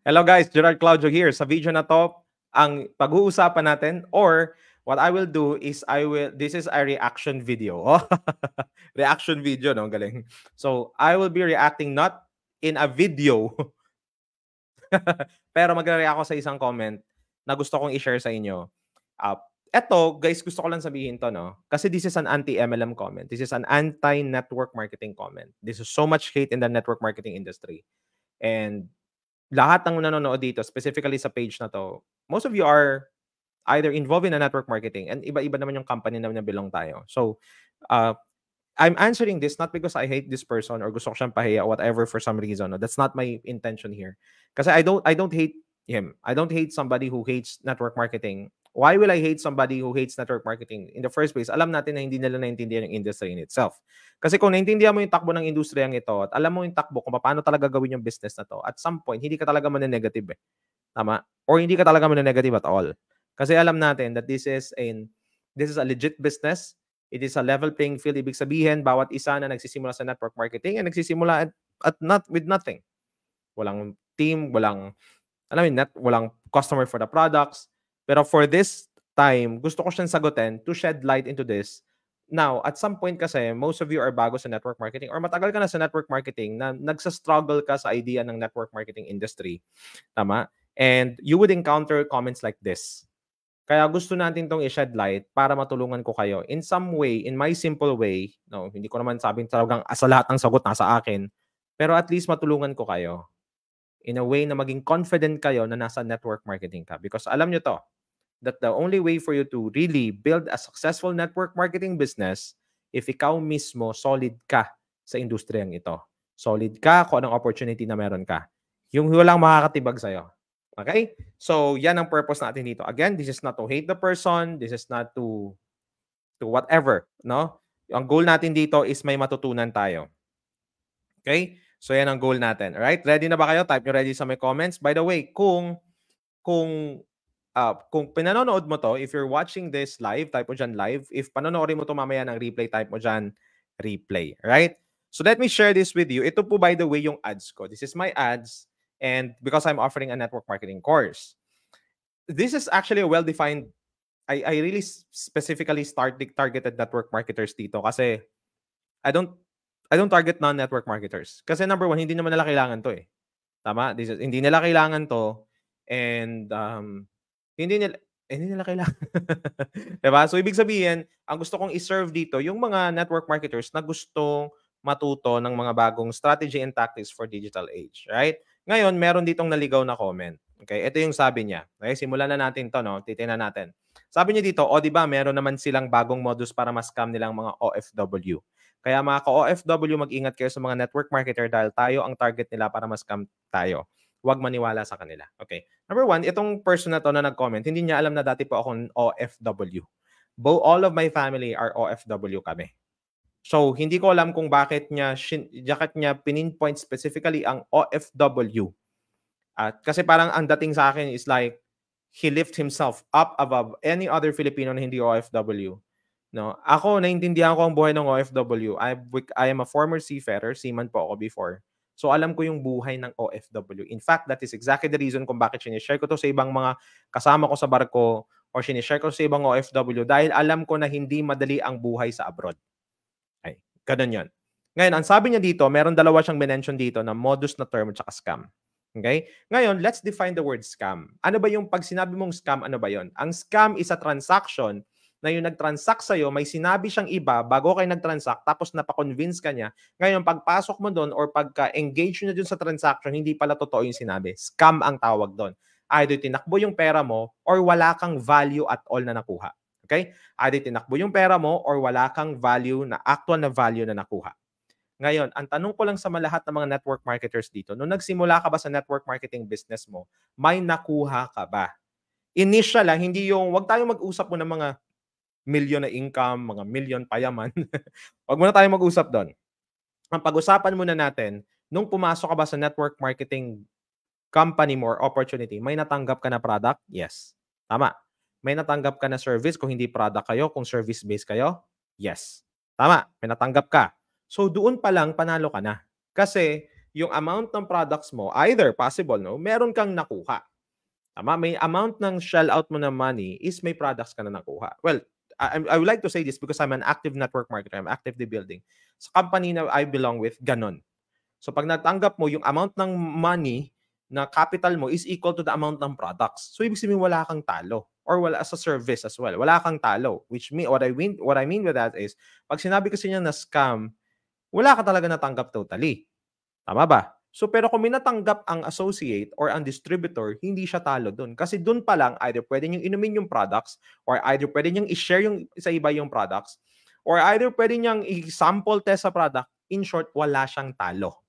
Hello guys, Gerard Claudio here. Sa video na to, ang pag-uusapan natin or what I will do is this is a reaction video. Oh, reaction video, no? Galing. So, I will be reacting not in a video, pero magre-react ako sa isang comment na gusto kong i-share sa inyo. Eto, guys, gusto ko lang sabihin to, no? Kasi this is an anti-MLM comment. This is an anti-network marketing comment. This is so much hate in the network marketing industry. And lahat ng nanonood dito, specifically sa page na to, most of you are either involved in a network marketing and iba-iba naman yung company na belong tayo. So, I'm answering this not because I hate this person or gusto ko siyang pahiya or whatever for some reason. No? That's not my intention here. Kasi I don't hate him. I don't hate somebody who hates network marketing. Why will I hate somebody who hates network marketing? In the first place, alam natin na hindi nila naintindihan yung industry in itself. Kasi kung naintindihan mo yung takbo ng industriyang ito at alam mo yung takbo kung paano talaga gawin yung business na to, at some point, hindi ka talaga negative eh. Tama? Or hindi ka talaga negative at all. Kasi alam natin that this is a legit business. It is a level playing field. Ibig sabihin, bawat isa na nagsisimula sa network marketing ay nagsisimula with nothing. Walang team, walang customer for the products. Pero for this time, gusto ko siyang sagutin to shed light into this. Now, at some point kasi, most of you are bago sa network marketing or matagal ka na sa network marketing na nagsa-struggle ka sa idea ng network marketing industry. Tama? And you would encounter comments like this. Kaya gusto natin tong i-shed light para matulungan ko kayo in some way, in my simple way. No, hindi ko naman sabing talagang sa lahat ng sagot nasa akin. Pero at least matulungan ko kayo in a way na maging confident kayo na nasa network marketing ka. Because alam nyo to, that the only way for you to really build a successful network marketing business if ikaw mismo solid ka sa industriyang ito. Solid ka kung anong opportunity na meron ka. Yung walang makakatibag sa'yo. Okay? So, yan ang purpose natin dito. Again, this is not to hate the person. This is not to whatever. No? Ang goal natin dito is may matutunan tayo. Okay? So, yan ang goal natin. Alright? Ready na ba kayo? Type nyo ready sa my comments. By the way, kung pinanonood mo to, if you're watching this live, type mo dyan live. If panonoodin mo to mamaya ng replay, type mo dyan replay. Right? So let me share this with you. Ito po, by the way, yung ads ko. This is my ads. And because I'm offering a network marketing course. This is actually a well-defined, I really specifically targeted network marketers dito kasi I don't target non-network marketers. Kasi number one, hindi naman nila kailangan to eh. Tama? Hindi nila kailangan to. And hindi nila kailangan. Diba? So, ibig sabihin, ang gusto kong i-serve dito, yung mga network marketers na gustong matuto ng mga bagong strategy and tactics for digital age. Right? Ngayon, meron ditong naligaw na comment. Okay? Ito yung sabi niya. Okay? Simulan na natin to, no? Titingnan natin. Sabi niya dito, di ba, meron naman silang bagong modus para ma-scam nilang mga OFW. Kaya mga ka-OFW, mag-ingat kayo sa mga network marketer dahil tayo ang target nila para ma-scam tayo. Huwag maniwala sa kanila. Okay. Number one, itong person na to na nag-comment, hindi niya alam na dati po akong OFW. All of my family are OFW kami. So, hindi ko alam kung bakit niya pinpoint specifically ang OFW. At kasi parang ang dating sa akin is like, he lift himself up above any other Filipino na hindi OFW. No? Ako, naintindihan ko ang buhay ng OFW. I am a former seafarer. Seaman po ako before. So, alam ko yung buhay ng OFW. In fact, that is exactly the reason kung bakit sinishare ko to sa ibang mga kasama ko sa barko or sinishare ko sa ibang OFW dahil alam ko na hindi madali ang buhay sa abroad. Okay, ganun yun. Ngayon, ang sabi niya dito, meron dalawa siyang mention dito na modus na term at saka scam. Okay? Ngayon, let's define the word scam. Ano ba yung pag sinabi mong scam, ano ba yon? Ang scam is a transaction na yung nag-transact sa'yo, may sinabi siyang iba bago kayo nag-transact, tapos napakonvince ka niya. Ngayon, pagpasok mo doon or pagka-engage nyo dun sa transaction, hindi pala totoo yung sinabi. Scam ang tawag doon. Either tinakbo yung pera mo or wala kang value at all na nakuha. Okay? Either tinakbo yung pera mo or wala kang value na actual na value na nakuha. Ngayon, ang tanong ko lang sa lahat ng mga network marketers dito, nung nagsimula ka ba sa network marketing business mo, may nakuha ka ba? Initial lang, hindi yung, wag tayong mag-usap mo ng mga million na income, mga million payaman. Wag muna tayo mag-usap doon. Ang pag-usapan muna natin, nung pumasok ka ba sa network marketing company mo or opportunity, may natanggap ka na product? Yes. Tama. May natanggap ka na service kung hindi product kayo, kung service-based kayo? Yes. Tama. May natanggap ka. So, doon pa lang, panalo ka na. Kasi, yung amount ng products mo, either possible, no, meron kang nakuha. Tama? May amount ng shell out mo na money is may products ka na nakuha. Well, I would like to say this because I'm an active network marketer. I'm actively building. Sa company na I belong with, ganon. So pag natanggap mo, yung amount ng money na capital mo is equal to the amount ng products. So ibig sabihin wala kang talo or wala sa service as well. Wala kang talo, which mean what I mean with that is pag sinabi kasi niya na scam, wala ka talaga natanggap totally. Tama ba? So pero kung may natanggap ang associate or ang distributor, hindi siya talo doon. Kasi doon pa lang either pwede niyang inumin yung products or either pwede niyang i-share yung sa iba yung products or either pwede niyang i-sample test sa product. In short, wala siyang talo.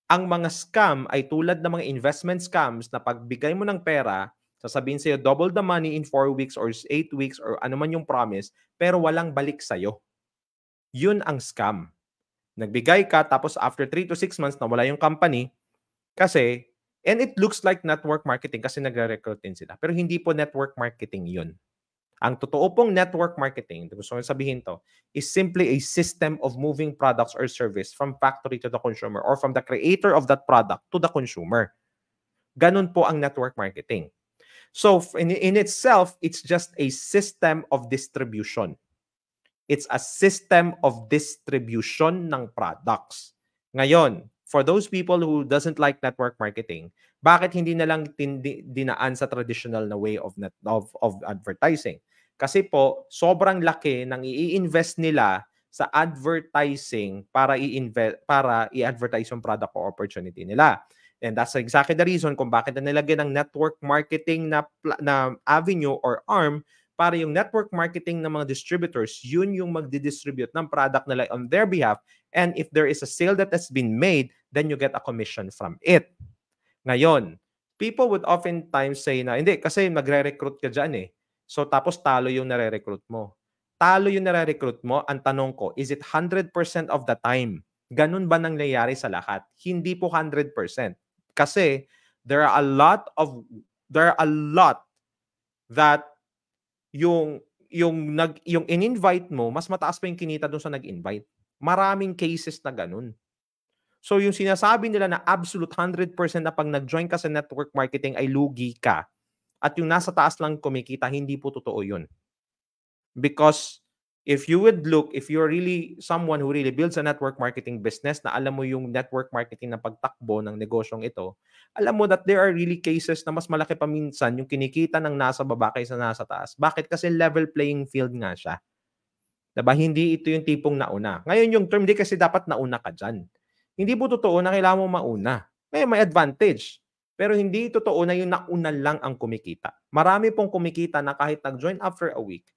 Ang mga scam ay tulad ng mga investment scams na pagbigay mo ng pera, sasabihin sa'yo double the money in 4 weeks or 8 weeks or ano man yung promise, pero walang balik sa'yo. Yun ang scam. Nagbigay ka tapos after 3 to 6 months nawala yung company kasi and it looks like network marketing kasi nagre-recruit din sila. Pero hindi po network marketing yun. Ang totoo pong network marketing, gusto ko sabihin to, is simply a system of moving products or service from factory to the consumer or from the creator of that product to the consumer. Ganun po ang network marketing. So in itself, it's just a system of distribution. It's a system of distribution ng products. Ngayon, for those people who doesn't like network marketing, bakit hindi na lang dinaan sa traditional na way of advertising? Kasi po, sobrang laki ng i-invest nila sa advertising para i-advertise yung product or opportunity nila. And that's exactly the reason kung bakit na nilagyan ng network marketing na avenue or arm para yung network marketing ng mga distributors, yun yung magdi-distribute ng product nila on their behalf. And if there is a sale that has been made, then you get a commission from it. Ngayon, people would oftentimes say na, hindi, kasi magre-recruit ka dyan eh. So tapos talo yung nare-recruit mo. Talo yung nare-recruit mo, ang tanong ko, is it 100% of the time? Ganun ba nangyayari sa lahat? Hindi po 100%. Kasi there are a lot that yung in-invite mo, mas mataas pa yung kinita doon sa nag-invite. Maraming cases na ganun. So yung sinasabi nila na absolute 100% na pag nag-join ka sa network marketing ay lugi ka at yung nasa taas lang kumikita, hindi po totoo yun. Because if you're really someone who really builds a network marketing business na alam mo yung network marketing na pagtakbo ng negosyong ito, alam mo that there are really cases na mas malaki pa minsan yung kinikita ng nasa baba kaysa nasa taas. Bakit? Kasi level playing field nga siya. Diba? Hindi ito yung tipong nauna. Ngayon yung term, di kasi dapat nauna ka dyan. Hindi po totoo na kailangan mo mauna. May advantage. Pero hindi totoo na yung nauna lang ang kumikita. Marami pong kumikita na kahit nag-join after a week,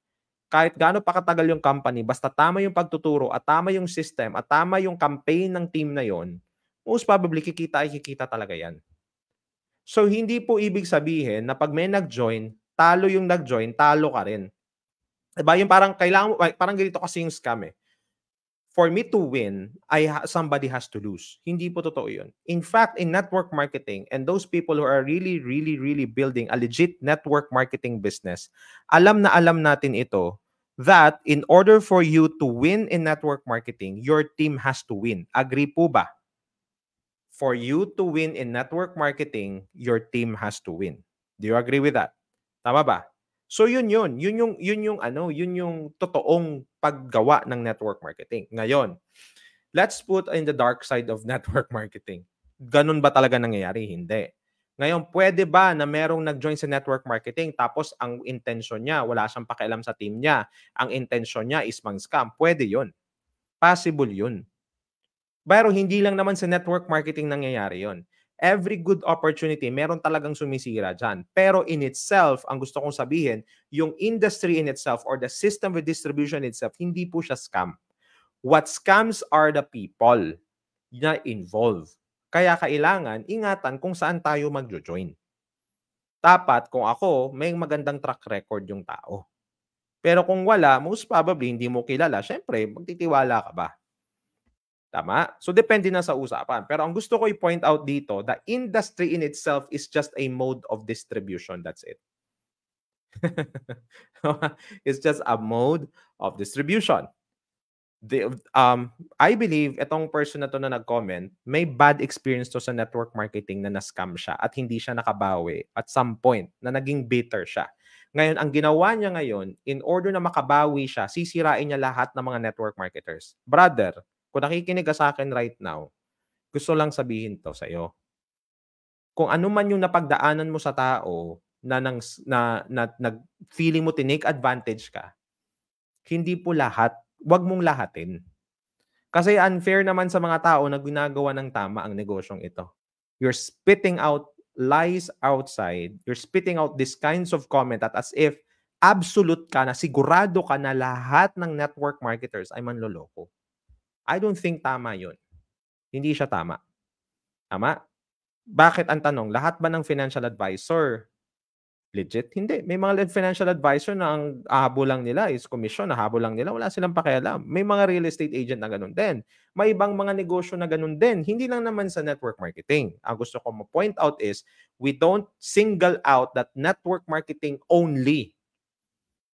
kahit gaano pa katagal yung company, basta tama yung pagtuturo at tama yung system at tama yung campaign ng team na yon, most probably kikita talaga yan. So hindi po ibig sabihin na pag may nag-join, talo yung nag-join, talo ka rin. Diba? Yung parang parang ganito kasi yung scam eh. For me to win, somebody has to lose. Hindi po totoo yun. In fact, in network marketing, and those people who are really, really, really building a legit network marketing business, alam na alam natin ito, that in order for you to win in network marketing, your team has to win. Agree po ba? For you to win in network marketing, your team has to win. Do you agree with that? Tama ba? So yun yung totoong paggawa ng network marketing. Ngayon, let's put in the dark side of network marketing. Ganun ba talaga nangyayari? Hindi. Ngayon, pwede ba na merong nag-join sa network marketing tapos ang intention niya, wala siyang pakialam sa team niya, ang intention niya is mang-scam? Pwede yun. Possible yun. Pero hindi lang naman sa network marketing nangyayari yun. Every good opportunity, meron talagang sumisira dyan. Pero in itself, ang gusto kong sabihin, yung industry in itself or the system of distribution itself, hindi po siya scam. What scams are the people na involved. Kaya kailangan ingatan kung saan tayo magjo-join. Dapat kung ako, may magandang track record yung tao. Pero kung wala, most probably hindi mo kilala, syempre, magtitiwala ka ba? Tama? So, depende na sa usapan. Pero ang gusto ko i-point out dito, the industry in itself is just a mode of distribution. That's it. It's just a mode of distribution. I believe itong person na to na nag-comment, may bad experience to sa network marketing na na-scam siya at hindi siya nakabawi at some point na naging bitter siya. Ngayon, ang ginawa niya ngayon, in order na makabawi siya, sisirain niya lahat ng mga network marketers. Brother, kung nakikinig ka sa akin right now, gusto lang sabihin to sa'yo. Kung ano man yung napagdaanan mo sa tao na, feeling mo tinake advantage ka, hindi po lahat, wag mong lahatin. Kasi unfair naman sa mga tao na ginagawa ng tama ang negosyong ito. You're spitting out lies outside. You're spitting out these kinds of comment at as if absolute ka na, sigurado ka na lahat ng network marketers ay manloloko. I don't think tama yun. Hindi siya tama. Tama? Bakit ang tanong? Lahat ba ng financial advisor legit? Hindi. May mga financial advisor na ang hahabol lang nila is commission, nahabol lang nila, wala silang pakialam. May mga real estate agent na ganun din. May ibang mga negosyo na ganun din. Hindi lang naman sa network marketing. Ang gusto ko ma-point out is, we don't single out that network marketing only.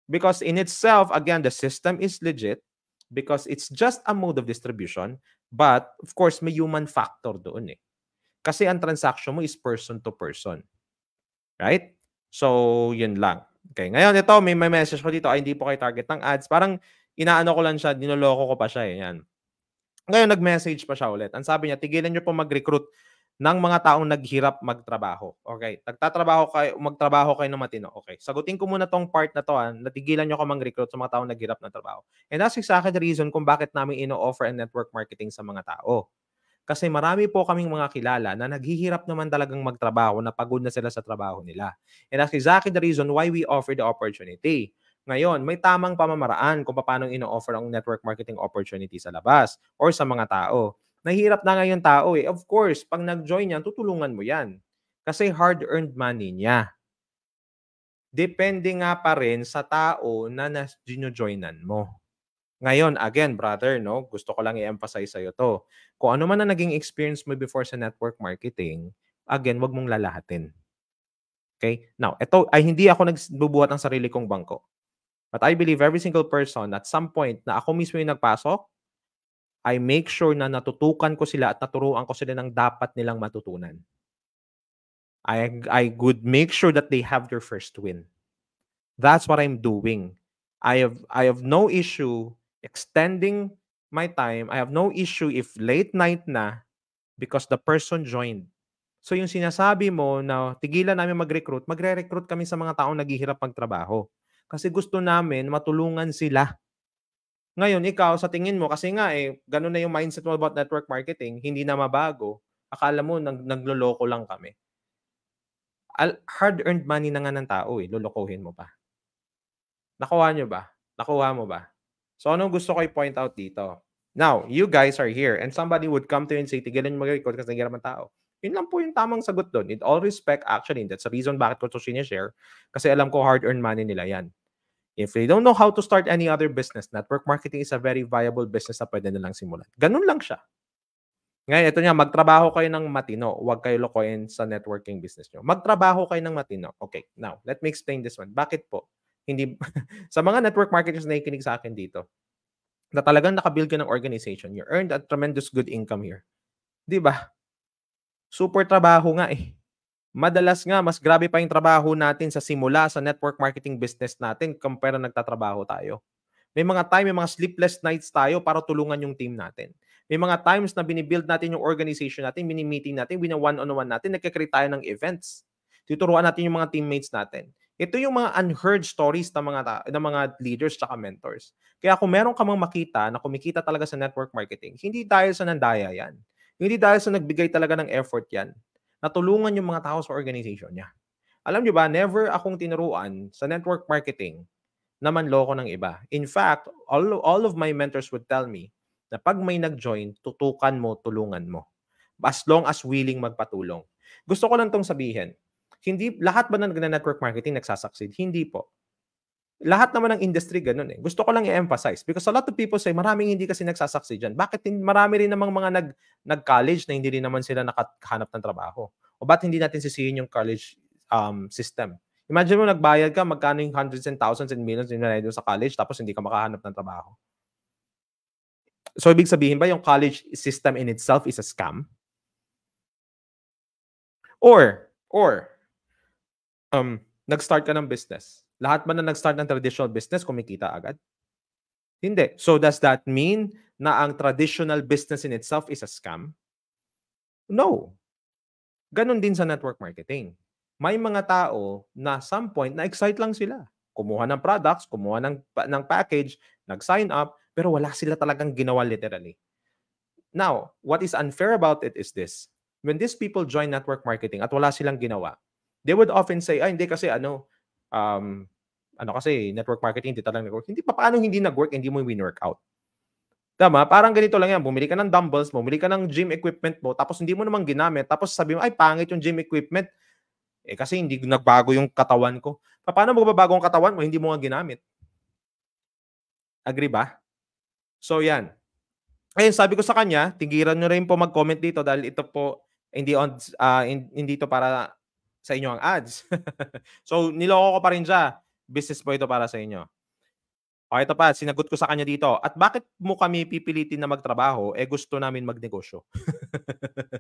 Because in itself, again, the system is legit because it's just a mode of distribution. But, of course, may human factor doon eh. Kasi ang transaction mo is person to person. Right? So, yun lang. Okay. Ngayon, ito, may message ko dito. Ay, hindi po kayo target ng ads. Parang, inaano ko lang siya, ninoloko ko pa siya eh. Yan. Ngayon, nag-message pa siya ulit. Ang sabi niya, tigilan niyo po mag-recruit ng mga taong naghirap magtrabaho. Okay. Magtrabaho kayo ng matino. Okay. Sagutin ko muna tong part na to. Natigilan niyo ako mag-recruit sa mga taong naghirap ng trabaho. And that's exactly the reason kung bakit namin ino-offer ang network marketing sa mga tao. Kasi marami po kaming mga kilala na naghihirap naman talagang magtrabaho, na pagod na sila sa trabaho nila. And that's exactly the reason why we offer the opportunity. Ngayon, may tamang pamamaraan kung paano ino-offer ang network marketing opportunity sa labas or sa mga tao. Nahihirap na ngayon tao eh. Of course, pag nag-join yan, tutulungan mo yan. Kasi hard-earned money niya. Depende nga pa rin sa tao na joinan mo. Ngayon, again, brother, no, gusto ko lang i-emphasize sa'yo to. Kung ano man na naging experience mo before sa network marketing, again, wag mong lalahatin. Okay? Now, ito ay hindi ako nagbubuhat ng sarili kong bangko. But I believe every single person at some point na ako mismo yung nagpasok, I make sure na natutukan ko sila at naturuan ko sila ng dapat nilang matutunan. I would make sure that they have their first win. That's what I'm doing. I have no issue extending my time. I have no issue if late night na because the person joined. So yung sinasabi mo na tigilan namin mag-recruit, magre-recruit kami sa mga taong naghihirap magtrabaho. Kasi gusto namin matulungan sila. Ngayon, ikaw sa tingin mo, kasi nga ganun na yung mindset mo about network marketing, hindi na mabago, akala mo nagloloko lang kami. Hard-earned money na nga ng tao lolokohin mo pa. Nakuha nyo ba? Nakuha mo ba? So, anong gusto ko i-point out dito? Now, you guys are here and somebody would come to you and say, tigilan mo mag-record kasi nangyari ng tao. Yun lang po yung tamang sagot doon. In all respect, actually, that's the reason bakit ko ito sinishare. Kasi alam ko hard-earned money nila yan. If they don't know how to start any other business, network marketing is a very viable business na pwede nilang simulan. Ganun lang siya. Ngayon, ito nga, magtrabaho kayo ng matino. Huwag kayo lokohin sa networking business nyo. Magtrabaho kayo ng matino. Okay, now, let me explain this one. Bakit po? Hindi sa mga network marketers na nakikinig sa akin dito, na talagang nakabuild ka ng organization, you earned a tremendous good income here. 'Di ba? Super trabaho nga eh. Madalas nga, mas grabe pa yung trabaho natin sa simula sa network marketing business natin compare na nagtatrabaho tayo. May mga time, may mga sleepless nights tayo para tulungan yung team natin. May mga times na binibuild natin yung organization natin, mini-meeting natin, one-on-one natin, nagkakreate tayo ng events. Tuturuan natin yung mga teammates natin. Ito yung mga unheard stories ng mga leaders at mentors. Kaya kung meron ka mang makita na kumikita talaga sa network marketing, hindi dahil sa nandaya yan. Hindi dahil sa nagbigay talaga ng effort yan. Natulungan yung mga tao sa organization niya. Alam niyo ba, never akong tinuruan sa network marketing na manloko ng iba. In fact, all of my mentors would tell me na pag may nag-join, tutukan mo, tulungan mo. As long as willing magpatulong. Gusto ko lang tong sabihin, hindi lahat ba ng network marketing nagsasucceed? Hindi po. Lahat naman ng industry ganun eh. Gusto ko lang i-emphasize because a lot of people say maraming hindi kasi nagsasucceed dyan. Bakit marami rin namang mga nag-college na hindi rin naman sila nakahanap ng trabaho? O ba't hindi natin sisihin yung college system? Imagine mo nagbayad ka, magkano yung hundreds and thousands and millions na sa college tapos hindi ka makahanap ng trabaho. So, ibig sabihin ba yung college system in itself is a scam? Or, nag-start ka ng business. Lahat ba na nag-start ng traditional business kumikita agad? Hindi. So, does that mean na ang traditional business in itself is a scam? No. Ganon din sa network marketing. May mga tao na some point na-excite lang sila. Kumuha ng products, kumuha ng package, nag-sign up, pero wala sila talagang ginawa literally. Now, what is unfair about it is this. When these people join network marketing at wala silang ginawa, they would often say, ay hindi kasi kasi network marketing, hindi talaga nag-work. Hindi pa, paano hindi nag-work, hindi mo win-workout. Tama? Parang ganito lang yan. Bumili ka ng dumbbells, bumili ka ng gym equipment mo, tapos hindi mo naman ginamit, tapos sabi mo, ay pangit yung gym equipment. Kasi hindi nagbago yung katawan ko. Paano magbabago ang katawan mo, hindi mo nga ginamit? Agree ba? So yan. Ayun, sabi ko sa kanya, tigiran nyo rin po mag-comment dito dahil ito po, hindi to para sa inyo ang ads. So, niloko ko pa rin siya. Business po ito para sa inyo. O, ito pa, sinagot ko sa kanya dito. At bakit mo kami pipilitin na magtrabaho, gusto namin magnegosyo?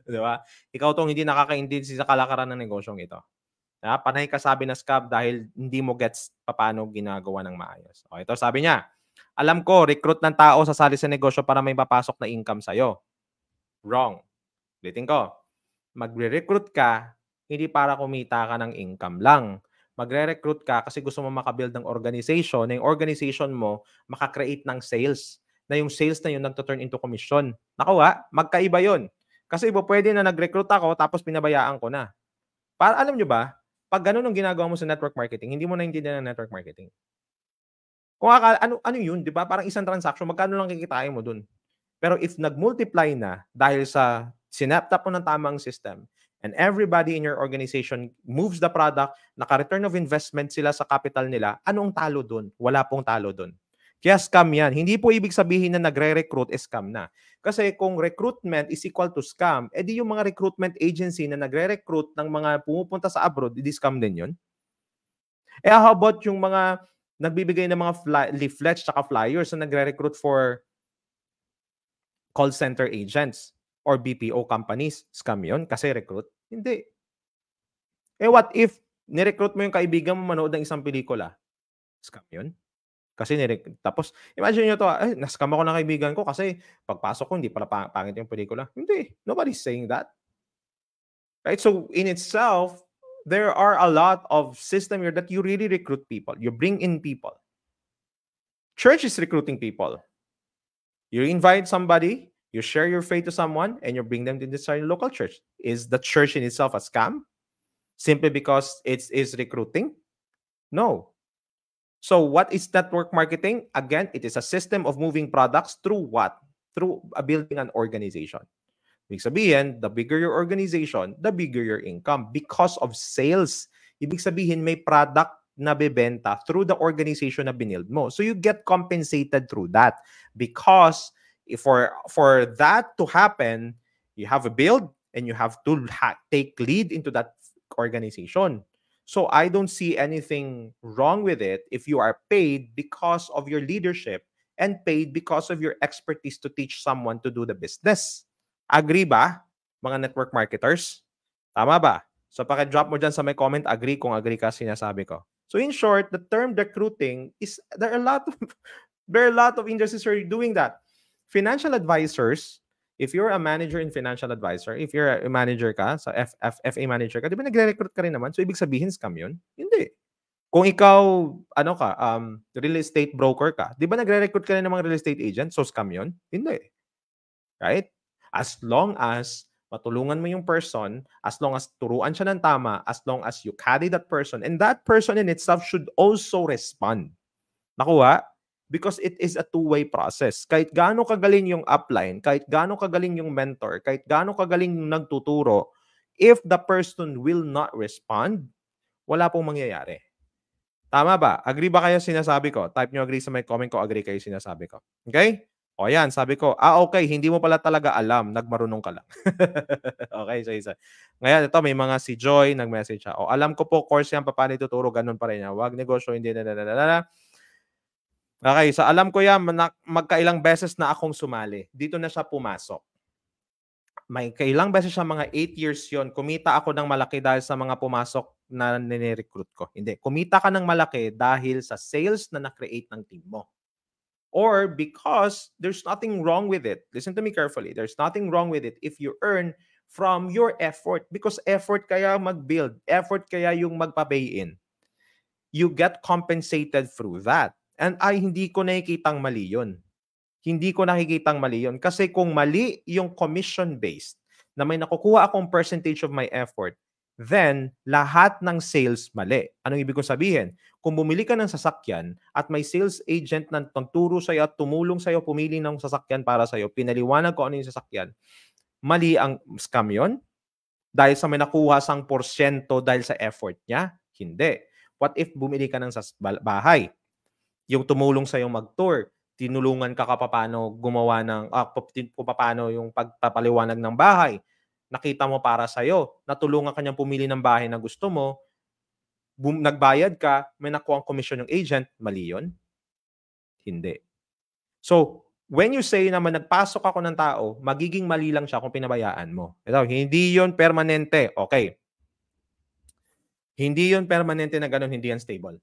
Di ba? Ikaw tong hindi nakakaintindi sa kalakaran ng negosyong ito. Panay ka sabi na scam dahil hindi mo gets paano ginagawa ng maayos. O, ito sabi niya, alam ko, recruit ng tao sasali sa negosyo para may papasok na income sa'yo. Wrong. Ulitin ko. Magre-recruit ka, hindi para kumita ka ng income lang. Magre-recruit ka kasi gusto mo makabuild ng organization, na yung organization mo makakreate ng sales. Na yung sales na yun nagto-turn into commission. Nakuha? Magkaiba yun. Kasi iba pwede na nag-recruit ako tapos pinabayaan ko na. Para alam nyo ba, pag ganun ang ginagawa mo sa network marketing, hindi mo naintindihan ng network marketing. Kung ano yun, 'di ba? Parang isang transaction, magkano lang kikitain mo dun? Pero if nag-multiply na dahil sa sinap-tap mo ng tamang system and everybody in your organization moves the product, naka-return of investment sila sa capital nila, anong talo dun? Wala pong talo dun. Kaya scam yan. Hindi po ibig sabihin na nagre-recruit scam na. Kasi kung recruitment is equal to scam, edi yung mga recruitment agency na nagre-recruit ng mga pumupunta sa abroad, edi scam din yun. How about yung mga nagbibigay ng mga leaflets at flyers na nagre-recruit for call center agents or BPO companies? Scam yun kasi recruit? Hindi. What if ni-recruit mo yung kaibigan mo manood ng isang pelikula? Scam yun? Kasi tapos imagine nyo to, na-scam ako ng kaibigan ko kasi pagpasok ko hindi pala pangit yung pelikula. Hindi. Nobody's saying that. Right? So in itself, there are a lot of system here that you really recruit people. You bring in people. Church is recruiting people. You invite somebody, you share your faith to someone, and you bring them to this local church. Is the church in itself a scam? Simply because it is recruiting? No. So what is network marketing? Again, it is a system of moving products through what? Through building an organization. Ibig sabihin, the bigger your organization, the bigger your income because of sales. Ibig sabihin, may product na bebenta through the organization na binild mo. So you get compensated through that because for that to happen, you have a build and you have to take lead into that organization. So I don't see anything wrong with it if you are paid because of your leadership and paid because of your expertise to teach someone to do the business. Agree ba, mga network marketers? Tama ba? So, paki-drop mo dyan sa may comment, agree kung agree ka sinasabi ko. So, in short, the term recruiting is, there are a lot of industries who are doing that. Financial advisors, if you're a manager in financial advisor, if you're a manager ka, sa FA manager ka, di ba nagre-recruit ka rin naman? So, ibig sabihin, scam yun? Hindi. Kung ikaw, real estate broker ka, di ba nagre-recruit ka rin ng mga real estate agent? So, scam yun? Hindi. Right? As long as matulungan mo yung person, as long as turuan siya ng tama, as long as you carry that person, and that person in itself should also respond. Nakuha? Because it is a two-way process. Kahit gaano kagaling yung upline, kahit gaano kagaling yung mentor, kahit gaano kagaling yung nagtuturo, if the person will not respond, wala pong mangyayari. Tama ba? Agree ba kayo sinasabi ko? Type nyo agree sa may comment ko, agree kayo sinasabi ko. Okay? O yan, sabi ko, okay, hindi mo pala talaga alam, nagmarunong ka lang. Okay, so isa. Ngayon, ito, may mga si Joy, nag-message siya. Alam ko po, course yan, paano ituturo, ganun pa rin yan. Wag negosyo, hindi na. Okay, sa alam ko yan, magkailang beses na akong sumali. Dito na siya pumasok. May kailang beses siya, mga 8 years yon. Kumita ako ng malaki dahil sa mga pumasok na nire-recruit ko. Hindi, kumita ka ng malaki dahil sa sales na na-create ng team mo. Or because there's nothing wrong with it. Listen to me carefully. There's nothing wrong with it if you earn from your effort. Because effort kaya mag-build. Effort kaya yung magpa-pay in. You get compensated through that. And hindi ko nakikitang mali yun. Hindi ko nakikitang mali yun. Kasi kung mali yung commission-based, na may nakukuha akong percentage of my effort, then lahat ng sales mali. Anong ibig ko sabihin? Kung bumili ka ng sasakyan at may sales agent na tuturo sa'yo at tumulong sa'yo pumili ng sasakyan para sa'yo, pinaliwanag ko ano yung sasakyan, mali ang scam yun? Dahil sa may nakuha sang porsyento dahil sa effort niya? Hindi. What if bumili ka ng bahay? Yung tumulong sa'yo mag-tour, tinulungan ka paano gumawa ng paano yung pagpapaliwanag ng bahay. Nakita mo para sa'yo, natulungan ka niyang pumili ng bahay na gusto mo, nagbayad ka, may nakuha ang komisyon ng agent, mali yun? Hindi. So, when you say naman nagpasok ako ng tao, magiging mali lang siya kung pinabayaan mo. Ito, hindi yun permanente. Okay. Hindi yun permanente na ganun, hindi yan stable.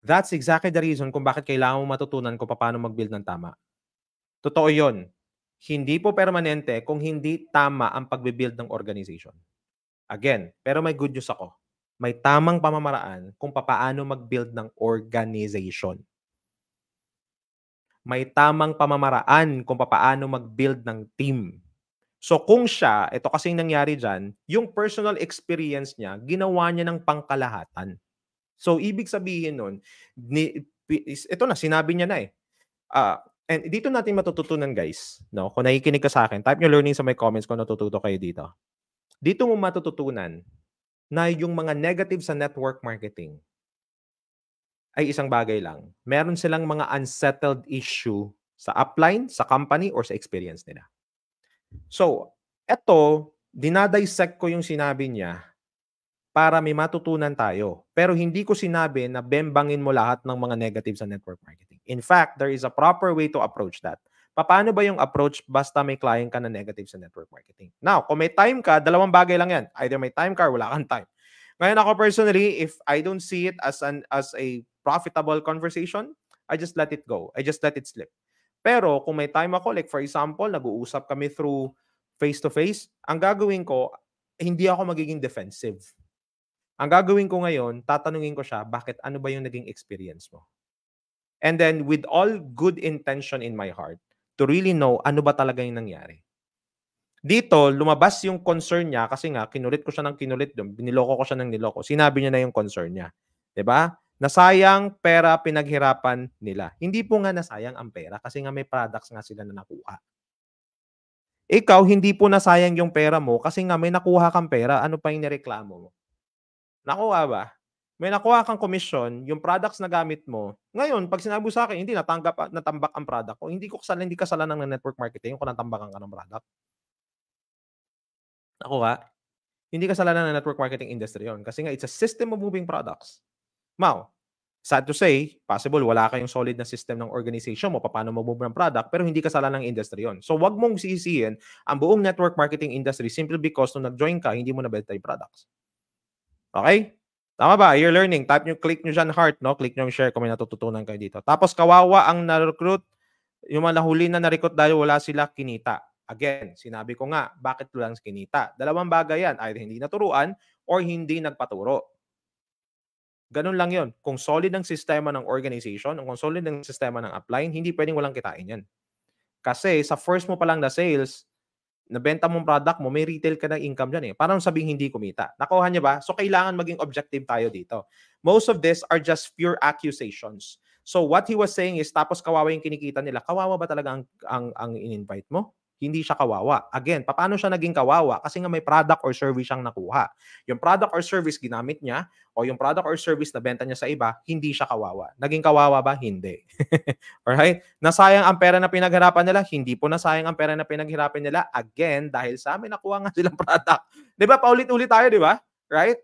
That's exactly the reason kung bakit kailangan mo matutunan kung paano mag-build ng tama. Totoo yun. Hindi po permanente kung hindi tama ang pagbe-build ng organization. Again, pero may good news ako. May tamang pamamaraan kung paano mag-build ng organization. May tamang pamamaraan kung paano mag-build ng team. So kung siya, ito kasing nangyari dyan, yung personal experience niya, ginawa niya ng pangkalahatan. So, ibig sabihin nun, ito na, sinabi niya na eh. And dito natin matututunan guys, no? Kung nakikinig ka sa akin, type nyo learning sa my comments kung natututo kayo dito. Dito mo matututunan na yung mga negative sa network marketing ay isang bagay lang. Meron silang mga unsettled issue sa upline, sa company, or sa experience nila. So, eto, dinadissect ko yung sinabi niya para may matutunan tayo. Pero hindi ko sinabi na bembangin mo lahat ng mga negative sa network marketing. In fact, there is a proper way to approach that. Paano ba yung approach basta may client ka na negative sa network marketing? Now, kung may time ka, dalawang bagay lang yan. Either may time ka or wala kang time. Ngayon ako personally, if I don't see it as a profitable conversation, I just let it go. I just let it slip. Pero kung may time ako, like for example, nag-uusap kami through face-to-face, ang gagawin ko, hindi ako magiging defensive. Ang gagawin ko ngayon, tatanungin ko siya, bakit ano ba yung naging experience mo? And then with all good intention in my heart, to really know ano ba talaga yung nangyari. Dito, lumabas yung concern niya kasi nga, kinulit ko siya ng kinulit doon, biniloko ko siya ng niloko. Sinabi niya na yung concern niya. 'Di ba? Nasayang pera pinaghirapan nila. Hindi po nga nasayang ang pera kasi nga may products nga sila na nakuha. Ikaw, hindi po nasayang yung pera mo kasi nga may nakuha kang pera. Ano pa yung nireklamo mo? Nakuha ba? May nakuha kang komisyon, yung products na gamit mo. Ngayon, pag sinabi sa akin, hindi natambak ang product ko, hindi kasalanan ng network marketing kung natambakan ka ng product. Nakuha? Hindi kasalanan ng network marketing industry yon kasi nga it's a system of moving products. Now, sad to say, possible wala kayong solid na system ng organization mo paano mag-move ng product, pero hindi kasalanan ng industry yon. So, wag mong sisihin ang buong network marketing industry simply because nung nag-join ka, hindi mo nabenta yung products. Okay? Tama ba? You're learning. Click nyo dyan heart, no? Click nyo yung share kung may natututunan kayo dito. Tapos kawawa ang na-recruit, yung mga nahuli na na-recruit dahil wala sila kinita. Again, sinabi ko nga, bakit lang kinita? Dalawang bagay yan. Either hindi naturuan or hindi nagpaturo. Ganun lang yon. Kung solid ang sistema ng organization, kung solid ang sistema ng upline, hindi pwedeng walang kitain yan. Kasi sa first mo pa lang na sales, nabenta mong product mo, may retail ka ng income dyan eh. Parang sabing hindi kumita. Nakuha niya ba? So, kailangan maging objective tayo dito. Most of this are just pure accusations. So, what he was saying is, tapos kawawa yung kinikita nila. Kawawa ba talaga ang in-invite mo? Hindi siya kawawa. Again, paano siya naging kawawa? Kasi nga may product or service siyang nakuha. Yung product or service ginamit niya, o yung product or service na benta niya sa iba, hindi siya kawawa. Naging kawawa ba? Hindi. Alright? Nasayang ang pera na pinaghirapan nila? Hindi po nasayang ang pera na pinaghirapan nila. Again, dahil sa amin nakuha nga silang product. Di ba? Paulit-ulit tayo, di ba? Right?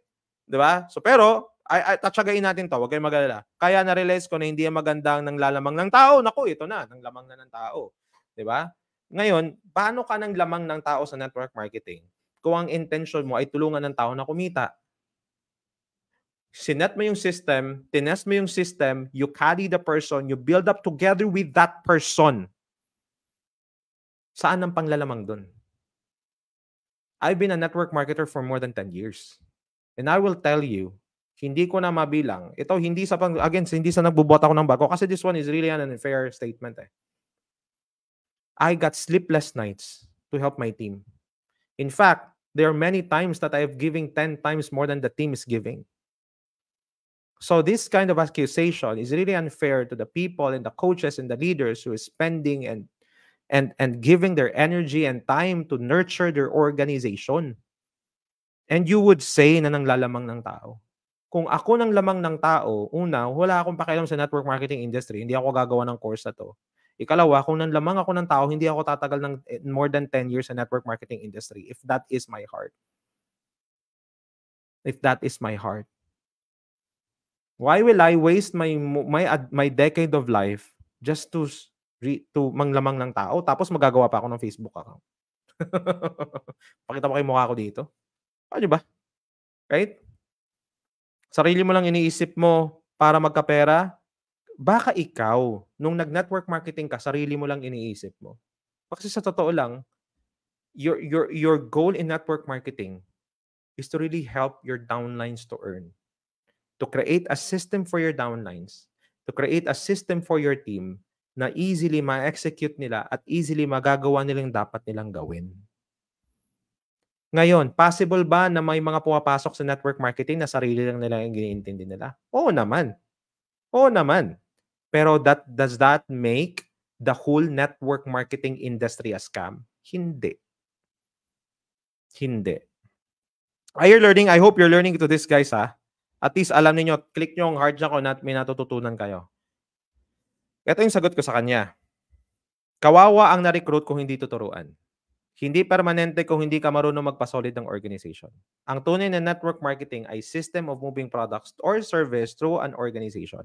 Di ba? So, pero, tatsagain natin 'to, huwag kayong mag-alala. Kaya na-realize ko na hindi yan maganda ang nanglalamang ng tao. Naku, ito na, nanglamang na ng tao, 'di ba? Ngayon, paano ka nanglamang ng tao sa network marketing kung ang intention mo ay tulungan ng tao na kumita? Sinet mo yung system, tinest mo yung system, you carry the person, you build up together with that person. Saan ang panglalamang dun? I've been a network marketer for more than 10 years. And I will tell you, hindi ko na mabilang. Ito, hindi sa hindi sa nagbubuhat ako ng bago kasi this one is really an unfair statement eh. I got sleepless nights to help my team. In fact, there are many times that I have given 10 times more than the team is giving. So this kind of accusation is really unfair to the people and the coaches and the leaders who is spending and giving their energy and time to nurture their organization. And you would say na nanglalamang ng tao. Kung ako nang lamang ng tao, una, wala akong pakialam sa network marketing industry, hindi ako gagawa ng course na to. Ikalawa, kung nanlamang ako ng tao, hindi ako tatagal ng more than 10 years sa network marketing industry if that is my heart. If that is my heart. Why will I waste my decade of life just to manglamang ng tao tapos magagawa pa ako ng Facebook account? Pakita mo kay mukha ko dito. Ano ba? Right? Sarili mo lang iniisip mo para magkapera. Baka ikaw, nung nag-network marketing ka, sarili mo lang iniisip mo. Kasi sa totoo lang, your goal in network marketing is to really help your downlines to earn. To create a system for your downlines. To create a system for your team na easily ma-execute nila at easily magagawa nilang dapat nilang gawin. Ngayon, possible ba na may mga pumapasok sa network marketing na sarili lang nila yung iniintindi nila? Oo naman. Oo naman. Pero does that make the whole network marketing industry a scam? Hindi. Hindi. Are you learning? I hope you're learning to this, guys, ha? At least alam niyo, click niyo ang heart niya ko na may natututunan kayo. Ito yung sagot ko sa kanya. Kawawa ang na-recruit kung hindi tuturuan. Hindi permanente kung hindi ka marunong magpasolid ng organization. Ang tunay na network marketing ay system of moving products or service through an organization.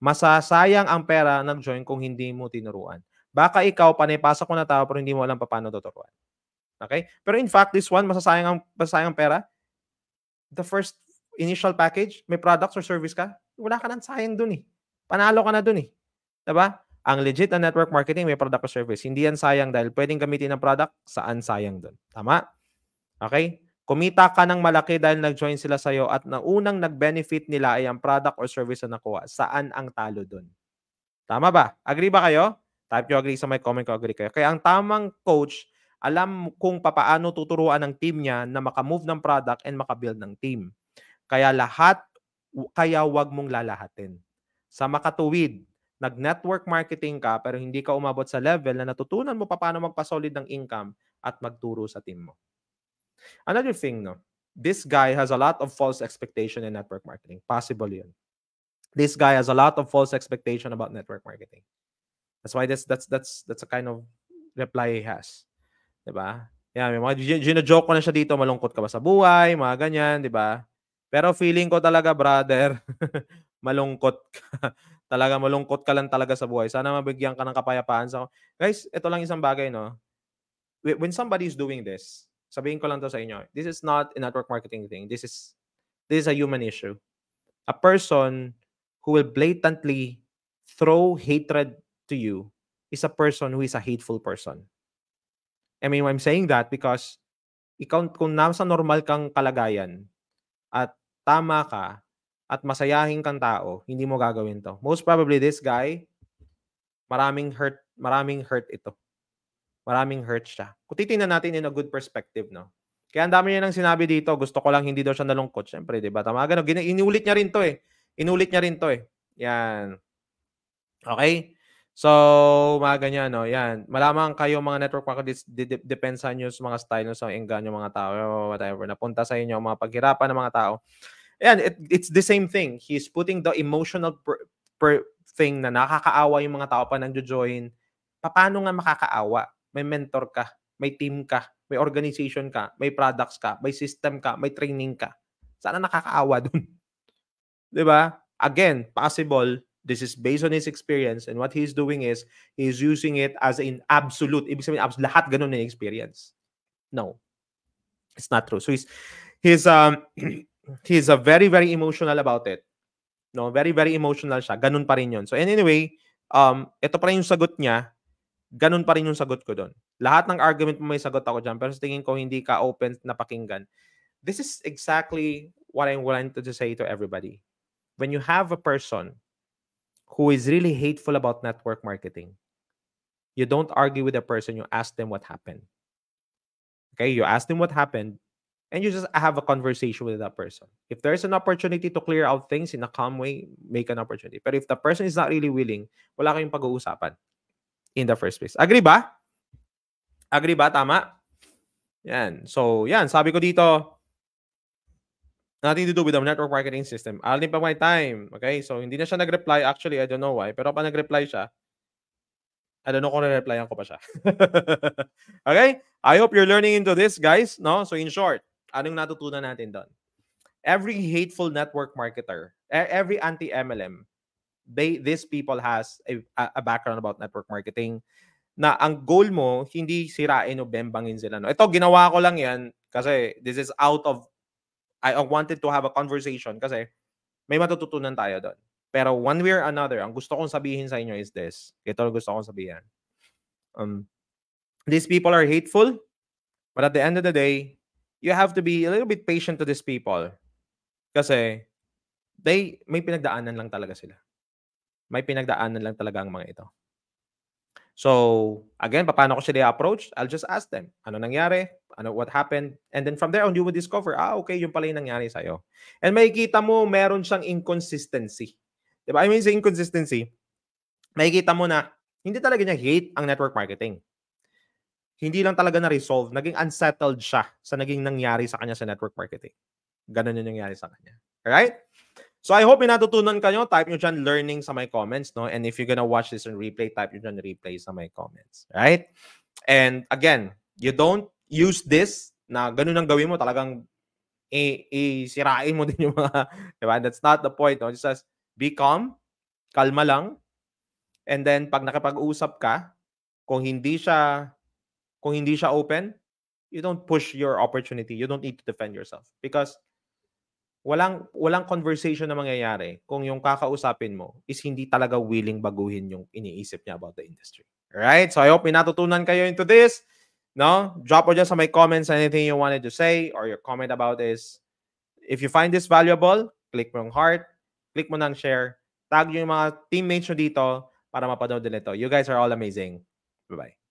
Masasayang ang pera nag-join kung hindi mo tinuruan. Baka ikaw, panipasok mo na tao pero hindi mo alam paano tuturuan. Okay? Pero in fact, this one, masasayang ang pera. The first initial package, may products or service ka, wala ka nang sayang dun eh. Panalo ka na dun eh. Diba? Ang legit na network marketing, may product or service. Hindi yan sayang dahil pwedeng gamitin ng product, saan sayang dun. Tama? Okay? Kumita ka ng malaki dahil nag-join sila sa'yo at na unang nag-benefit nila ay ang product or service na nakuha. Saan ang talo dun? Tama ba? Agree ba kayo? Type nyo agree sa my comment ko, agree kayo. Kaya ang tamang coach, alam kung paano tuturuan ng team niya na makamove ng product and makabuild ng team. Kaya wag mong lalahatin. Sa makatuwid, nag-network marketing ka pero hindi ka umabot sa level na natutunan mo paano magpasolid ng income at magturo sa team mo. Another thing, no, this guy has a lot of false expectation in network marketing. Possible yun. This guy has a lot of false expectation about network marketing. That's why that's a kind of reply he has. Diba? Yan, may mga gino-joke ko na siya dito, malungkot ka ba sa buhay, mga ganyan, diba? Pero feeling ko talaga, brother, malungkot ka. Talaga malungkot ka lang talaga sa buhay. Sana mabigyan ka ng kapayapaan. Guys, ito lang isang bagay, no? When somebody is doing this, sabihin ko lang to sa inyo, this is not a network marketing thing. This is a human issue. A person who will blatantly throw hatred to you is a person who is a hateful person. I mean, I'm saying that because ikaw, kung nasa normal kang kalagayan at tama ka at masayahin kang tao, hindi mo gagawin to. Most probably this guy, maraming hurt ito. Maraming hurt siya. Kung titingnan natin in a good perspective, no? Kaya ang dami niya nang sinabi dito, gusto ko lang hindi daw siya nalungkot. Siyempre, di ba? Tama, ganun. Inulit niya rin to eh. Inulit niya rin to eh. Yan. Okay? So, mga ganyan, no? Yan. Malaman kayo mga network marketers, depends sa inyo sa mga style nyo, sa engganyo mga tao, whatever. Napunta sa inyo, mga paghirapan ng mga tao. Yan, it's the same thing. He's putting the emotional thing na nakakaawa yung mga tao pa nang-join. Paano nga makakaawa? May mentor ka, may team ka, may organization ka, may products ka, may system ka, may training ka. Sana nakakaawa dun. Diba? Again, possible. This is based on his experience, and what he's doing is he's using it as in absolute. Ibig sabihin, lahat ganun na experience. No, it's not true. So he's he's a very very emotional about it. No, very very emotional siya. Ganun pa rin 'yon. So anyway, ito pa rin yung sagot niya. Ganun pa rin yung sagot ko doon. Lahat ng argument mo may sagot ako diyan, pero sa tingin ko hindi ka open na pakinggan. This is exactly what I wanted to say to everybody. When you have a person who is really hateful about network marketing, you don't argue with the person, you ask them what happened. Okay, you ask them what happened, and you just have a conversation with that person. If there's an opportunity to clear out things in a calm way, make an opportunity. But if the person is not really willing, wala kayong pag-uusapan in the first place. Agree ba? Agree ba? Tama? Yan. So, yan. Sabi ko dito, nothing to do with the network marketing system. I'll need pa my time. Okay? So, hindi na siya nag-reply. Actually, I don't know why. Pero pa nag-reply siya, I don't know kung na-replyan ko pa siya. Okay? I hope you're learning into this, guys. No? So, in short, anong natutunan natin doon? Every hateful network marketer, every anti-MLM, these people has a background about network marketing na ang goal mo, hindi sirain o bembangin sila. No? Ito, ginawa ko lang yan kasi this is out of I wanted to have a conversation kasi may matututunan tayo doon. Pero one way or another, ang gusto kong sabihin sa inyo is this. Ito ang gusto kong sabihin. These people are hateful, but at the end of the day, you have to be a little bit patient to these people. Kasi may pinagdaanan lang talaga sila. May pinagdaanan lang talaga ang mga ito. So, again, paano ko sila i-approach? I'll just ask them, ano nangyari? What happened? And then from there on, you will discover, okay, yung pala yung nangyari sa'yo. And makikita mo, meron siyang inconsistency. Diba? I mean, sa inconsistency, makikita mo na hindi talaga niya hate ang network marketing. Hindi lang talaga na-resolve. Naging unsettled siya sa naging nangyari sa kanya sa network marketing. Ganun yung nangyari sa kanya. Alright? So I hope natutunan kayo. Type nyo dyan learning sa my comments. No? And if you're gonna watch this on replay, type nyo dyan replay sa my comments. Right? And again, you don't use this na ganun ang gawin mo. Talagang isirain mo din yung mga, diba? That's not the point. No? Just says, be calm. Kalma lang. And then, pag nakipag-usap ka, kung hindi siya open, you don't push your opportunity. You don't need to defend yourself. Because walang conversation na mangyayari kung yung kakausapin mo is hindi talaga willing baguhin yung iniisip niya about the industry. Alright? So I hope may natutunan kayo into this. No? Drop mo dyan sa my comments anything you wanted to say or your comment about this. If you find this valuable, click mo yung heart, click mo ng share, tag yung mga teammates nyo dito para mapanood nila ito. You guys are all amazing. Bye-bye.